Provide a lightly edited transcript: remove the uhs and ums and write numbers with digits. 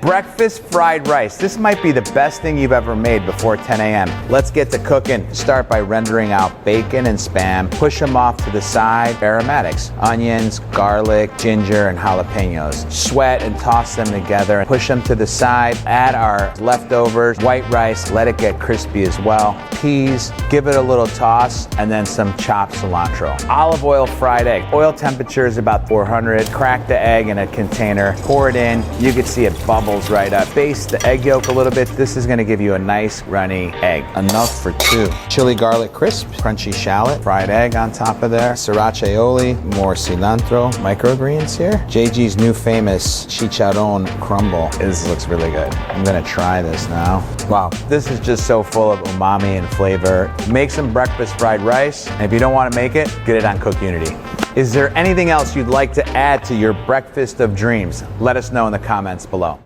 Breakfast fried rice. This might be the best thing you've ever made before 10 a.m. Let's get to cooking. Start by rendering out bacon and Spam. Push them off to the side. Aromatics, onions, garlic, ginger, and jalapeños. Sweat and toss them together. Push them to the side. Add our leftovers, white rice. Let it get crispy as well. Peas, give it a little toss, and then some chopped cilantro. Olive oil fried egg. Oil temperature is about 400. Crack the egg in a container. Pour it in. You can see it bubble right up. Baste the egg yolk a little bit. This is going to give you a nice runny egg. Enough for 2. Chili garlic crisp, crunchy shallot, fried egg on top of there, sriracha aioli, more cilantro, microgreens here. JG's new famous chicharrón crumble. This looks really good. I'm going to try this now. Wow, this is just so full of umami and flavor. Make some breakfast fried rice, and if you don't want to make it, get it on Cook Unity. Is there anything else you'd like to add to your breakfast of dreams? Let us know in the comments below.